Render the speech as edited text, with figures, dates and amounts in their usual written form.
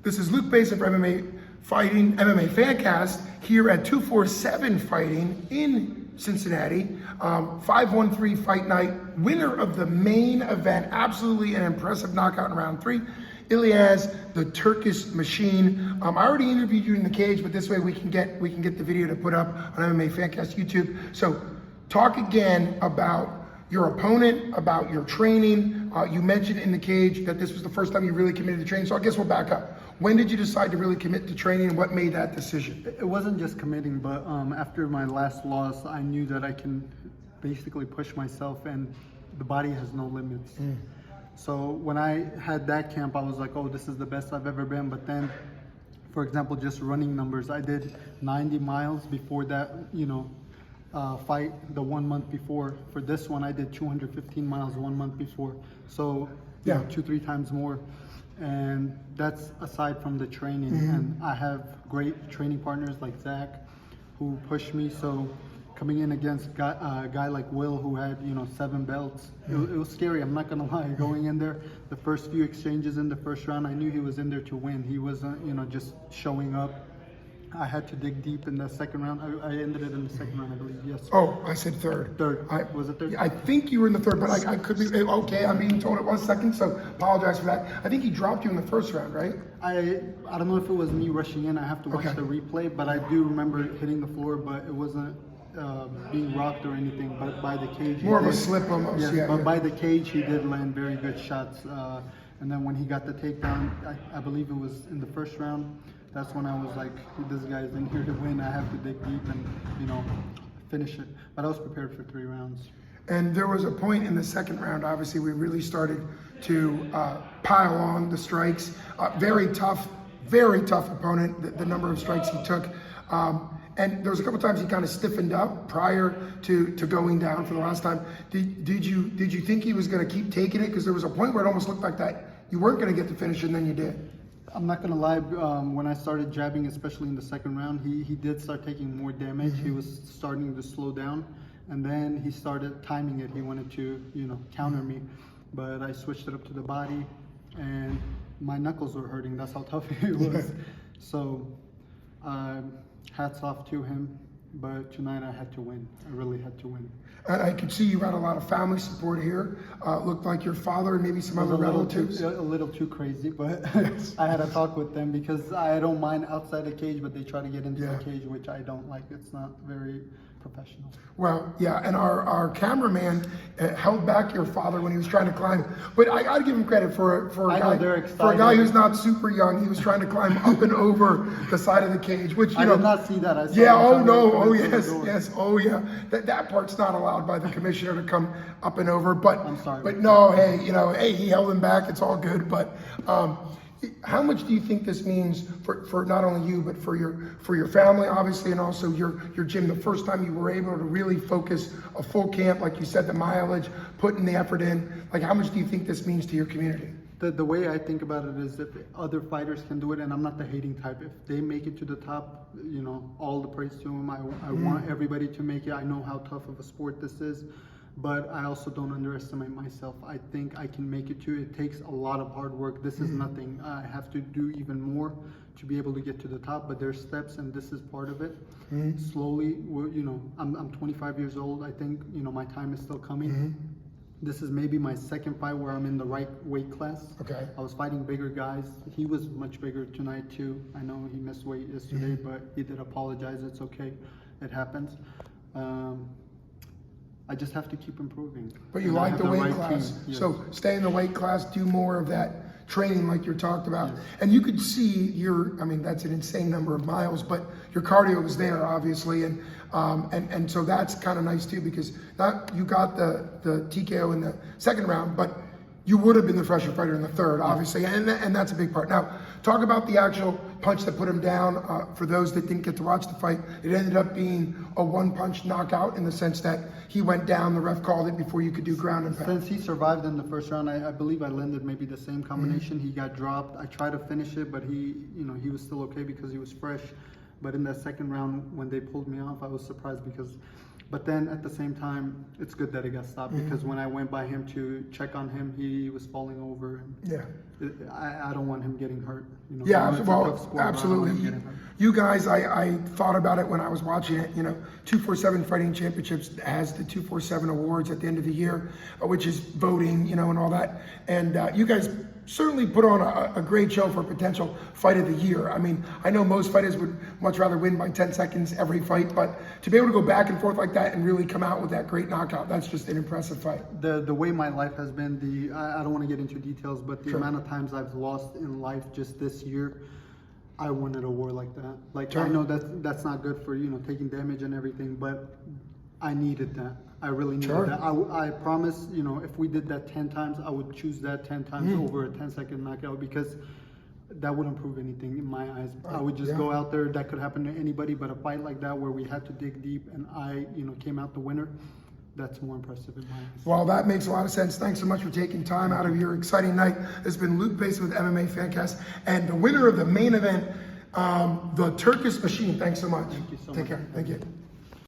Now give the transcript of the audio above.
This is Luke Basin for MMA Fighting, MMA Fancast here at 247 Fighting in Cincinnati. 513 fight night. Winner of the main event. Absolutely an impressive knockout in round 3. Ilyaz, the Turkish Machine. I already interviewed you in the cage, but this way we can get the video to put up on MMA Fancast YouTube. So talk again about your opponent, about your training. You mentioned in the cage that this was the first time you really committed to training. So I guess we'll back up. When did you decide to really commit to training, and what made that decision? It wasn't just committing, but after my last loss, I knew that I can basically push myself, and the body has no limits. So when I had that camp, I was like, oh, this is the best I've ever been. But then, for example, just running numbers, I did 90 miles before that, fight the 1 month before. For this one, I did 215 miles 1 month before. So yeah, 2-3 times more. And that's aside from the training. And I have great training partners like Zach who push me. So coming in against a guy like Will who had 7 belts, it was scary, I'm not gonna lie. Going in there, the first few exchanges in the first round, I knew he was in there to win. He wasn't just showing up. I had to dig deep in the second round. I ended it in the second round, I believe. Yes. Oh, I said third. Third. Was it third? I think you were in the third, but I could be okay. I'm being told it was second, so apologize for that. I think he dropped you in the first round, right? I don't know if it was me rushing in. I have to watch the replay, but I do remember hitting the floor, but it wasn't being rocked or anything. But by the cage, more of a slip almost. Yes, but by the cage, he did land very good shots. And then when he got the takedown, I believe it was in the first round. That's when I was like, this guy's in here to win. I have to dig deep and, finish it. But I was prepared for 3 rounds. And there was a point in the second round, obviously, we really started to pile on the strikes. Very tough opponent, the number of strikes he took. And there was a couple times he kind of stiffened up prior to going down for the last time. Did you think he was going to keep taking it? Because there was a point where it almost looked like that you weren't going to get the finish, and then you did. I'm not gonna lie, when I started jabbing, especially in the second round, he did start taking more damage. He was starting to slow down, and then he started timing it. He wanted to, counter me, but I switched it up to the body, and my knuckles were hurting. That's how tough it was. So, hats off to him, but tonight I had to win. I really had to win. And I could see you had a lot of family support here. Looked like your father and maybe some other relatives. A little too crazy, but I had a talk with them because I don't mind outside the cage, but they try to get into the cage, which I don't like. It's not very professional. Well, yeah, and our cameraman held back your father when he was trying to climb. But I gotta give him credit for a guy who's not super young. He was trying to climb up and over the side of the cage, which I did not see that. I saw that part's not allowed by the commissioner to come up and over. But I'm sorry. But no, hey, he held him back. It's all good. But how much do you think this means for not only you, but for your family, obviously, and also your gym? The first time you were able to really focus a full camp, like you said, the mileage, putting the effort in. Like, how much do you think this means to your community? The way I think about it is if other fighters can do it, and I'm not the hating type, if they make it to the top, all the praise to them. I want everybody to make it. I know how tough of a sport this is. But I also don't underestimate myself. I think I can make it too. It takes a lot of hard work. This is nothing. I have to do even more to be able to get to the top, but there's steps, and this is part of it. Slowly, I'm 25 years old. I think, my time is still coming. This is maybe my second fight where I'm in the right weight class. Okay. I was fighting bigger guys. He was much bigger tonight too. I know he missed weight yesterday, but he did apologize. It's okay. It happens. I just have to keep improving. But you like the weight class. Yes. So stay in the weight class, do more of that training like you talked about. Yes. And you could see that's an insane number of miles, but your cardio was there, obviously. And so that's kind of nice too, because you got the TKO in the second round, but you would have been the fresher fighter in the third, obviously, and that's a big part. Now, talk about the actual punch that put him down. For those that didn't get to watch the fight, it ended up being a one-punch knockout in the sense that he went down, the ref called it before you could do ground and pound. Since he survived in the first round, I believe I landed maybe the same combination. He got dropped. I tried to finish it, but he was still okay because he was fresh. But in that second round, when they pulled me off, I was surprised because But then at the same time, it's good that it got stopped because when I went by him to check on him, he was falling over. And Yeah. I don't want him getting hurt. You know, Yeah, I know it's a well, tough sport, but I don't want absolutely. him getting hurt. You guys, I thought about it when I was watching it. 247 Fighting Championships has the 247 awards at the end of the year, which is voting, and all that. And you guys certainly put on a great show for potential fight of the year. I mean, I know most fighters would much rather win by 10 seconds every fight, but to be able to go back and forth like that and really come out with that great knockout, that's just an impressive fight. The way my life has been, I don't want to get into details, but the amount of times I've lost in life just this year, I wanted a war like that. Like, I know that's not good for, taking damage and everything, but I needed that. I really needed that. I promise, if we did that 10 times, I would choose that 10 times over a 10-second knockout because that wouldn't prove anything in my eyes. I would just go out there. That could happen to anybody, but a fight like that where we had to dig deep and I, came out the winner, that's more impressive in my eyes. Well, that makes a lot of sense. Thanks so much for taking time out of your exciting night. It's been Luke Payson with MMA Fancast and the winner of the main event, the Turkish Machine. Thanks so much. Thank you so much. Take care. Thank you.